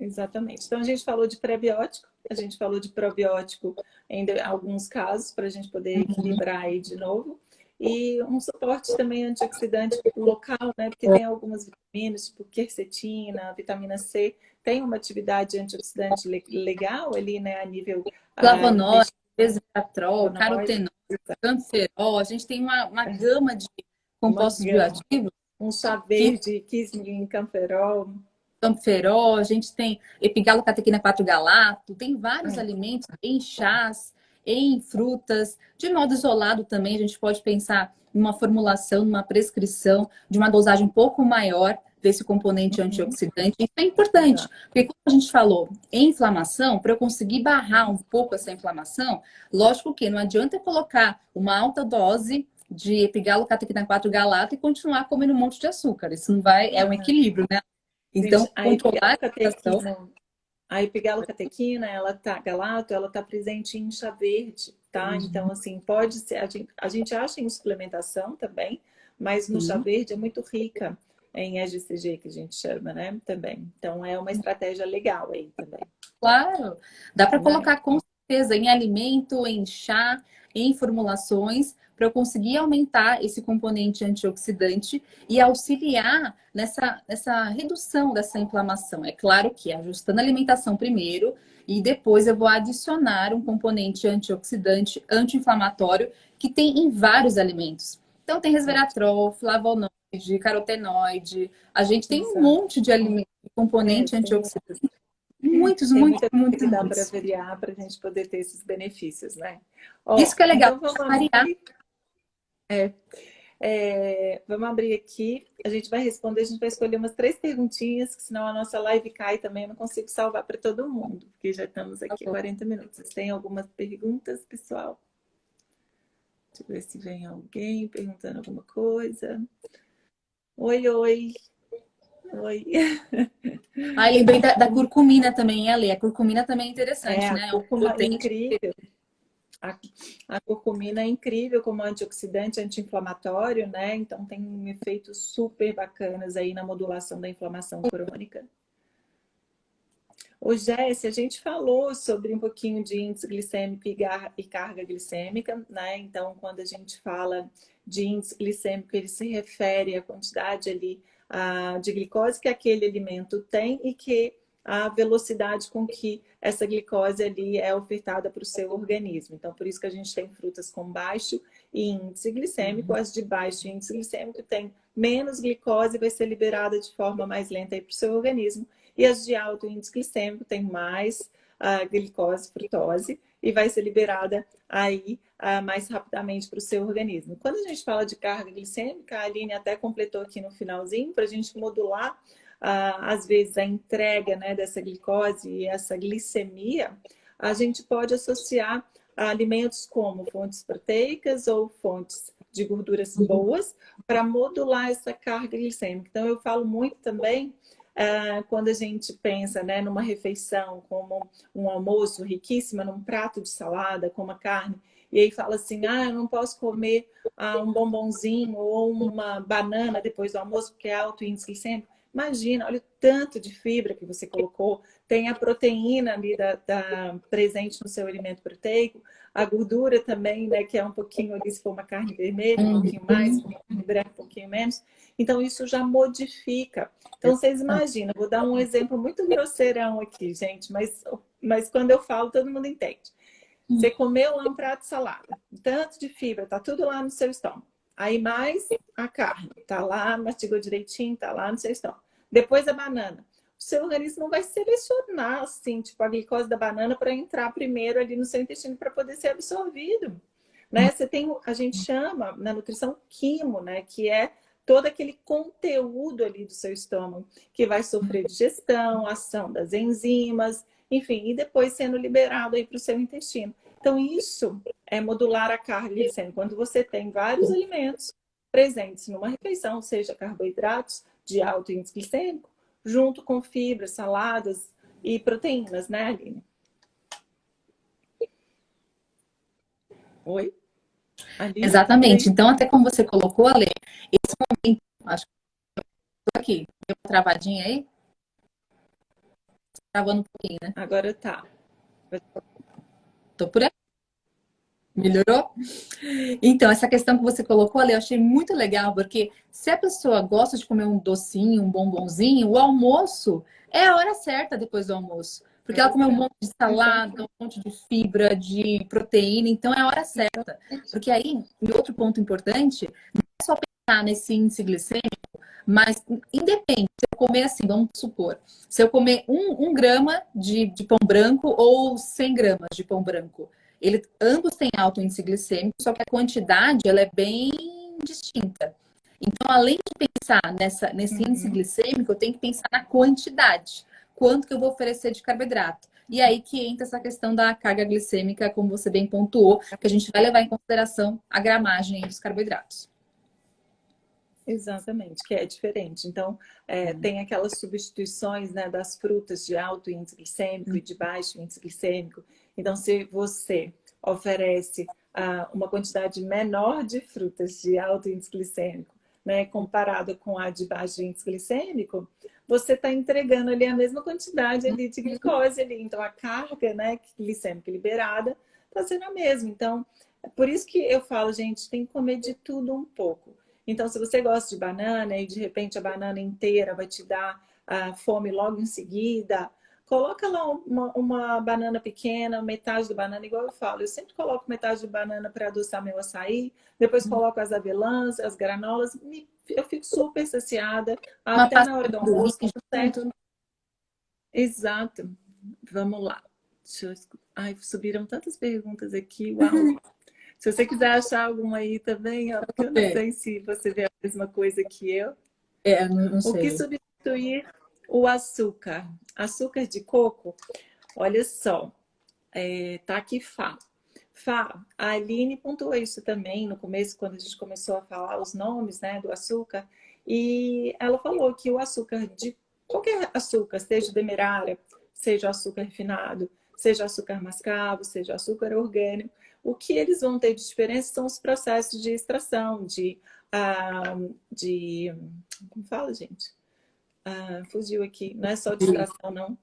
Exatamente. Então, a gente falou de prebiótico, a gente falou de probiótico em alguns casos, para a gente poder equilibrar aí de novo. E um suporte também antioxidante local, né? Porque tem algumas vitaminas, tipo quercetina, vitamina C, tem uma atividade antioxidante legal ali, né? A nível... Flavonoide, resveratrol, carotenoide, canferol. A gente tem uma gama de compostos bioativos. Um chá verde, quismin, camferol. Camferol, a gente tem epigalocatequina 4-galato, tem vários alimentos em chás, em frutas. De modo isolado também, a gente pode pensar numa formulação, numa prescrição de uma dosagem um pouco maior desse componente antioxidante. Isso é importante, porque como a gente falou, em inflamação, para eu conseguir barrar um pouco essa inflamação, lógico que não adianta eu colocar uma alta dose de epigalocatequina 4-galato e continuar comendo um monte de açúcar. Isso não vai, é um equilíbrio, né? Então, controlar a epigalocatequina, galato, ela tá presente em chá verde, tá? Então, assim, pode ser, a gente acha em suplementação também, mas no chá verde é muito rica em EGCG, que a gente chama, né? Também. Então, é uma estratégia legal aí também. Claro, dá para colocar com certeza em alimento, em chá, em formulações, para eu conseguir aumentar esse componente antioxidante e auxiliar nessa redução dessa inflamação. É claro que ajustando a alimentação primeiro e depois eu vou adicionar um componente antioxidante, anti-inflamatório, que tem em vários alimentos. Então tem resveratrol, flavonoide, carotenoide, a gente tem um monte de alimentos, componente antioxidante. Muitos que dá para variar para a gente poder ter esses benefícios, né? Isso que é legal, então vamos variar. Vamos abrir aqui, a gente vai responder, a gente vai escolher umas 3 perguntinhas, que senão a nossa live cai também, eu não consigo salvar para todo mundo, porque já estamos aqui 40 minutos. Vocês têm algumas perguntas, pessoal? Deixa eu ver se vem alguém perguntando alguma coisa. Oi. Oi. Lembrei da curcumina também, Ale. A curcumina também é interessante, né? A curcuma é incrível. A, a curcumina é incrível como antioxidante, anti-inflamatório, né? Então tem efeitos super bacanas aí na modulação da inflamação crônica. Ô, Jéssica, a gente falou sobre um pouquinho de índice glicêmico e carga glicêmica, né? Então, quando a gente fala de índice glicêmico, ele se refere à quantidade ali de glicose que aquele alimento tem e que a velocidade com que essa glicose ali é ofertada para o seu organismo. Então, por isso que a gente tem frutas com baixo índice glicêmico, as de baixo índice glicêmico têm menos glicose e vai ser liberada de forma mais lenta para o seu organismo. E as de alto índice glicêmico têm mais glicose, frutose, e vai ser liberada aí mais rapidamente para o seu organismo. Quando a gente fala de carga glicêmica, a Aline até completou aqui no finalzinho, para a gente modular, às vezes, a entrega, né, dessa glicose e essa glicemia, a gente pode associar a alimentos como fontes proteicas ou fontes de gorduras boas para modular essa carga glicêmica. Então, eu falo muito também quando a gente pensa, né, numa refeição como um almoço riquíssima, num prato de salada com uma carne, e aí fala assim, eu não posso comer um bombonzinho ou uma banana depois do almoço porque é alto índice glicêmico. Imagina, olha o tanto de fibra que você colocou, tem a proteína ali presente no seu alimento proteico, a gordura também, né, que é um pouquinho ali, se for uma carne vermelha, um pouquinho mais, uma carne branca, um pouquinho menos. Então, isso já modifica. Então, vocês imaginam, vou dar um exemplo muito grosseirão aqui, gente, mas quando eu falo, todo mundo entende. Você comeu lá um prato de salada, tanto de fibra, tá tudo lá no seu estômago. Aí mais a carne, tá lá, mastigou direitinho, tá lá no seu estômago. Depois a banana. O seu organismo não vai selecionar, assim, tipo, a glicose da banana para entrar primeiro ali no seu intestino para poder ser absorvido. Né? Você tem, a gente chama na nutrição quimo, né? Que é todo aquele conteúdo ali do seu estômago que vai sofrer digestão, ação das enzimas, enfim, e depois sendo liberado aí para o seu intestino. Então, isso é modular a carga glicêmica. Quando você tem vários alimentos presentes numa refeição, seja carboidratos de alto índice glicêmico, junto com fibras, saladas e proteínas, né, Aline? Oi? Aline? Exatamente. Então, até como você colocou, Ale, esse momento, acho que estou aqui, deu uma travadinha aí? Travando um pouquinho, né? Agora tá. Tô por aqui. Melhorou? Então, essa questão que você colocou ali, eu achei muito legal, porque se a pessoa gosta de comer um docinho, um bombonzinho, o almoço é a hora certa depois do almoço. Porque ela comeu um monte de salada, um monte de fibra, de proteína, então é a hora certa. Porque aí, e outro ponto importante, não é só pensar nesse índice glicêmico, mas independe, se eu comer assim, vamos supor, se eu comer um grama de pão branco ou 100 gramas de pão branco, ambos têm alto índice glicêmico, só que a quantidade ela é bem distinta. Então, além de pensar nesse índice glicêmico, eu tenho que pensar na quantidade. Quanto que eu vou oferecer de carboidrato. E aí que entra essa questão da carga glicêmica, como você bem pontuou, que a gente vai levar em consideração a gramagem dos carboidratos. Exatamente, que é diferente. Então, tem aquelas substituições, né, das frutas de alto índice glicêmico e de baixo índice glicêmico. Então, se você oferece uma quantidade menor de frutas de alto índice glicêmico, né, comparado com a de baixo índice glicêmico, você está entregando ali a mesma quantidade ali de glicose ali. Então, a carga, né, glicêmica liberada está sendo a mesma. Então, é por isso que eu falo, gente, tem que comer de tudo um pouco. Então, se você gosta de banana e de repente a banana inteira vai te dar fome logo em seguida, coloca lá uma banana pequena, metade da banana, igual eu falo. Eu sempre coloco metade de banana para adoçar meu açaí, depois coloco as avelãs, as granolas, eu fico super saciada, até na hora do almoço, certo? Exato. Vamos lá. Ai, subiram tantas perguntas aqui, uau! Se você quiser achar alguma aí também, ó, porque eu não sei se você vê a mesma coisa que eu. Não sei. O que substituir o açúcar? Açúcar de coco? Olha só, tá aqui Fá. Fá, a Aline pontuou isso também no começo, quando a gente começou a falar os nomes, né, do açúcar. E ela falou que o açúcar de qualquer açúcar, seja o demerara, seja o açúcar refinado, seja açúcar mascavo, seja açúcar orgânico. O que eles vão ter de diferença são os processos de extração, de como fala, gente? Fugiu aqui. Não é só de extração, não.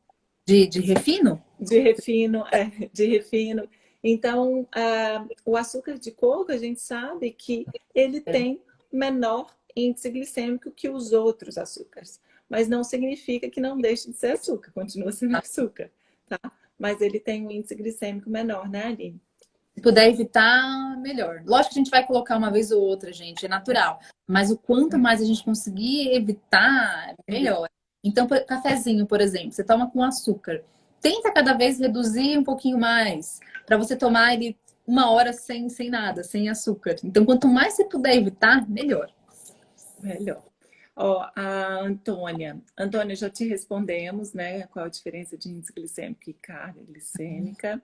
De refino? De refino, de refino. Então, o açúcar de coco, a gente sabe que ele tem menor índice glicêmico que os outros açúcares. Mas não significa que não deixe de ser açúcar, continua sendo açúcar, tá? Mas ele tem um índice glicêmico menor, né, Aline? Se puder evitar, melhor. Lógico que a gente vai colocar uma vez ou outra, gente, é natural. Mas o quanto mais a gente conseguir evitar, melhor. Então, cafezinho, por exemplo, você toma com açúcar. Tenta cada vez reduzir um pouquinho mais, para você tomar ele 1 hora sem nada, sem açúcar. Então, quanto mais você puder evitar, melhor. Melhor. Ó, a Antônia. Antônia, já te respondemos, né? Qual a diferença de índice glicêmico e carga glicêmica.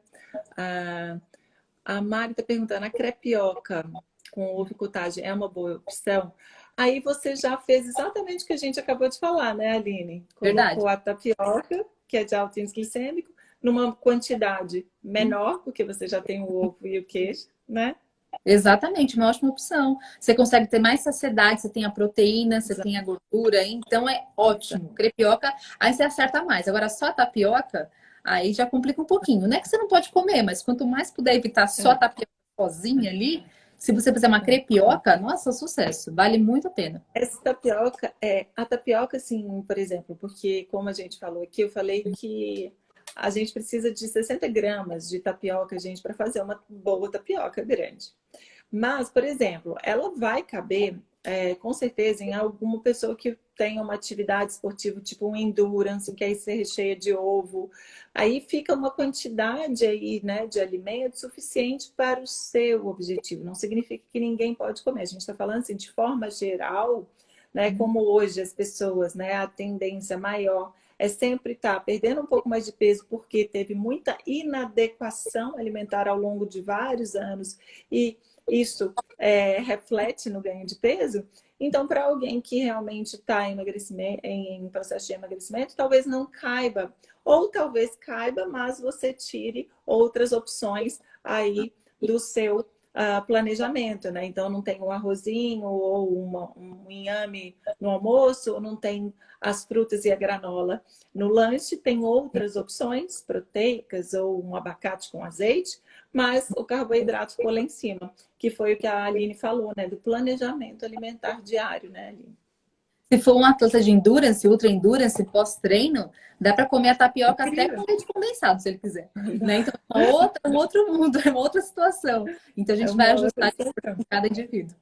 A Mari está perguntando, a crepioca com ovo e cottage é uma boa opção? Aí você já fez exatamente o que a gente acabou de falar, né, Aline? Verdade. Colocou a tapioca, que é de alto índice glicêmico, numa quantidade menor, porque você já tem o ovo e o queijo, né? Exatamente, uma ótima opção. Você consegue ter mais saciedade, você tem a proteína, você tem a gordura, então é ótimo. Crepioca, aí você acerta mais. Agora, só a tapioca, aí já complica um pouquinho. Não é que você não pode comer, mas quanto mais puder evitar só a tapioca sozinha ali, se você fizer uma crepioca, nossa, sucesso. Vale muito a pena. Essa tapioca, a tapioca, assim, por exemplo, porque como a gente falou aqui, eu falei que a gente precisa de 60 gramas de tapioca, gente, para fazer uma boa tapioca grande. Mas, por exemplo, ela vai caber, com certeza, em alguma pessoa que tenha uma atividade esportiva, tipo um endurance, que aí você recheia de ovo. Aí fica uma quantidade aí, né, de alimento suficiente para o seu objetivo. Não significa que ninguém pode comer. A gente está falando assim, de forma geral, né, como hoje as pessoas, né, a tendência maior é sempre estar perdendo um pouco mais de peso porque teve muita inadequação alimentar ao longo de vários anos e isso reflete no ganho de peso. Então, para alguém que realmente está em processo de emagrecimento, talvez não caiba. Ou talvez caiba, mas você tire outras opções aí do seu planejamento, né? Então, não tem um arrozinho ou um inhame no almoço, ou não tem as frutas e a granola no lanche. Tem outras opções proteicas ou um abacate com azeite, mas o carboidrato ficou lá em cima, que foi o que a Aline falou, né? Do planejamento alimentar diário, né, Aline? Se for um atleta de endurance, ultra endurance, pós-treino, dá para comer a tapioca até com leite condensado, se ele quiser. Né? Então, um outro mundo, é uma outra situação. Então, a gente vai ajustar em cada indivíduo.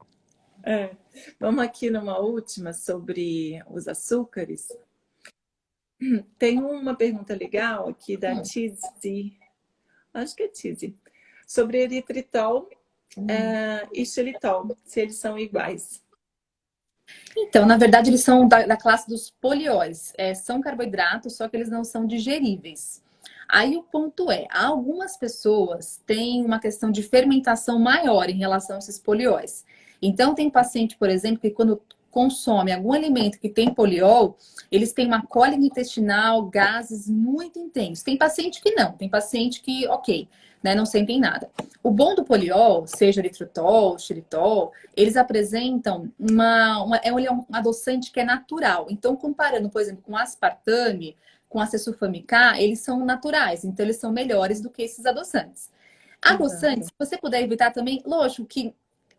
Vamos aqui numa última sobre os açúcares. Tem uma pergunta legal aqui da Tizi, acho que é Tizi, sobre eritritol e xilitol, se eles são iguais. Então, na verdade, eles são da classe dos polióis. São carboidratos, só que eles não são digeríveis. Aí o ponto algumas pessoas têm uma questão de fermentação maior em relação a esses polióis. Então, tem paciente, por exemplo, que quando consome algum alimento que tem poliol, eles têm uma cólica intestinal, gases muito intensos. Tem paciente que não, tem paciente que, ok, né, não sentem nada. O bom do poliol, seja eritritol, xilitol, eles apresentam um adoçante que é natural. Então, comparando, por exemplo, com aspartame, com a acesulfame-K, eles são naturais, então eles são melhores do que esses adoçantes. Adoçantes, se você puder evitar também, lógico que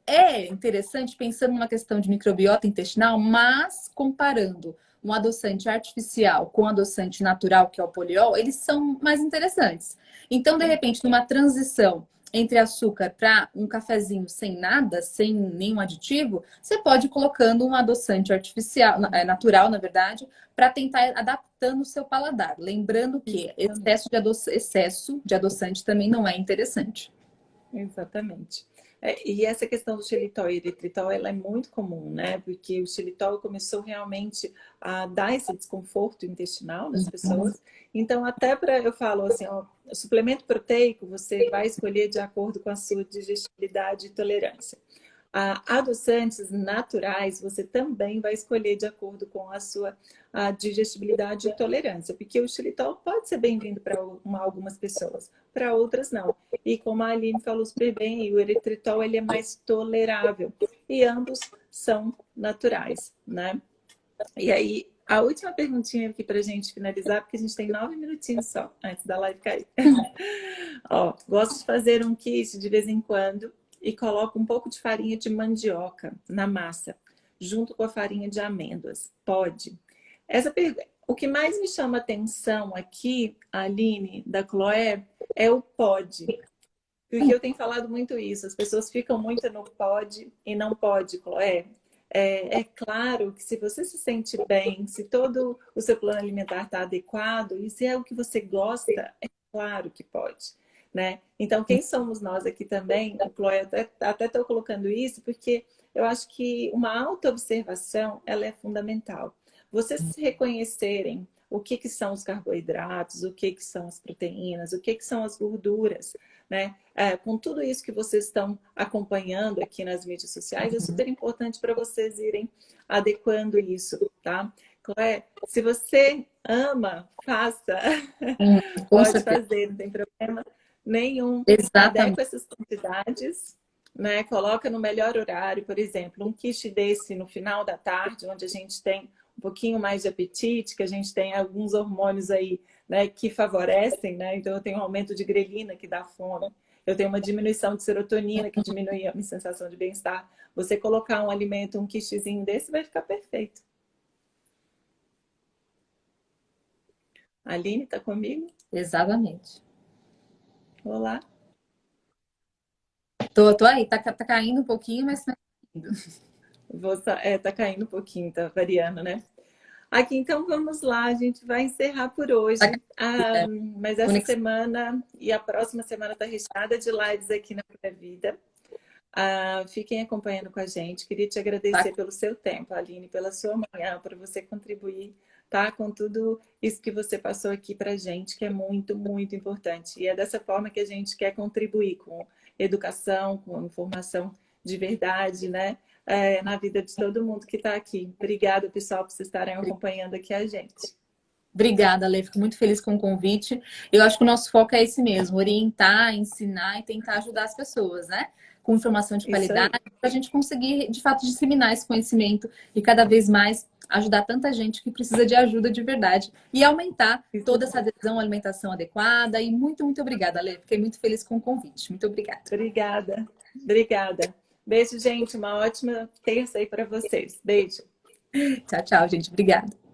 é interessante pensando numa questão de microbiota intestinal, mas comparando um adoçante artificial com um adoçante natural, que é o poliol, eles são mais interessantes. Então, de repente, numa transição entre açúcar para um cafezinho sem nada, sem nenhum aditivo, você pode ir colocando um adoçante artificial, natural, na verdade, para tentar adaptando o seu paladar. Lembrando que excesso de adoçante também não é interessante. Exatamente. E essa questão do xilitol e eritritol, ela é muito comum, né? Porque o xilitol começou realmente a dar esse desconforto intestinal nas pessoas. Então, até eu falo assim, ó, o suplemento proteico você vai escolher de acordo com a sua digestibilidade e tolerância. Adoçantes naturais, você também vai escolher de acordo com a sua digestibilidade e tolerância, porque o xilitol pode ser bem-vindo para algumas pessoas, para outras não. E como a Aline falou super bem, o eritritol ele é mais tolerável e ambos são naturais, né? E aí, a última perguntinha aqui para a gente finalizar, porque a gente tem 9 minutinhos só antes da live cair. Ó, gosto de fazer um quiche de vez em quando e coloco um pouco de farinha de mandioca na massa, junto com a farinha de amêndoas. Pode? O que mais me chama atenção aqui, Aline, da Chloé, é o pode. Porque eu tenho falado muito isso, as pessoas ficam muito no pode e não pode, Chloé. É claro que se você se sente bem, se todo o seu plano alimentar está adequado, e se é o que você gosta, é claro que pode, né? Então, quem somos nós aqui também? O Chloé, até estou colocando isso, porque eu acho que uma autoobservação, ela é fundamental. Vocês se reconhecerem o que são os carboidratos, o que são as proteínas, o que são as gorduras, né? Com tudo isso que vocês estão acompanhando aqui nas mídias sociais, é super importante para vocês irem adequando isso, tá? Clé, se você ama, faça. Pode certeza. fazer, não tem problema nenhum. Exatamente. Adequa essas quantidades, né? Coloca no melhor horário, por exemplo, um quiche desse no final da tarde, onde a gente tem um pouquinho mais de apetite, que a gente tem alguns hormônios aí, né, que favorecem, né? Então eu tenho um aumento de grelina que dá fome, eu tenho uma diminuição de serotonina que diminui a minha sensação de bem-estar. Você colocar um alimento, um quichezinho desse, vai ficar perfeito. Aline, tá comigo? Exatamente. Olá. Tô aí, tá caindo um pouquinho, mas tá indo. Tá caindo um pouquinho, tá variando, né? Aqui, então, vamos lá. A gente vai encerrar por hoje. Mas essa semana e a próxima semana está recheada de lives aqui na Pura Vida. Fiquem acompanhando com a gente. Queria te agradecer pelo seu tempo, Aline, pela sua manhã, por você contribuir, tá? Com tudo isso que você passou aqui para a gente, que é muito, muito importante. E é dessa forma que a gente quer contribuir com educação, com informação de verdade, né? Na vida de todo mundo que está aqui. Obrigada, pessoal, por vocês estarem acompanhando aqui a gente. Obrigada, Lê. Fico muito feliz com o convite. Eu acho que o nosso foco é esse mesmo, orientar, ensinar e tentar ajudar as pessoas, né? Com informação de qualidade, para a gente conseguir, de fato, disseminar esse conhecimento e cada vez mais ajudar tanta gente que precisa de ajuda de verdade e aumentar toda essa adesão à alimentação adequada. E muito, muito obrigada, Lê. Fiquei muito feliz com o convite. Muito obrigada. Obrigada. Obrigada. Beijo, gente. Uma ótima terça aí para vocês. Beijo. Tchau, tchau, gente. Obrigada.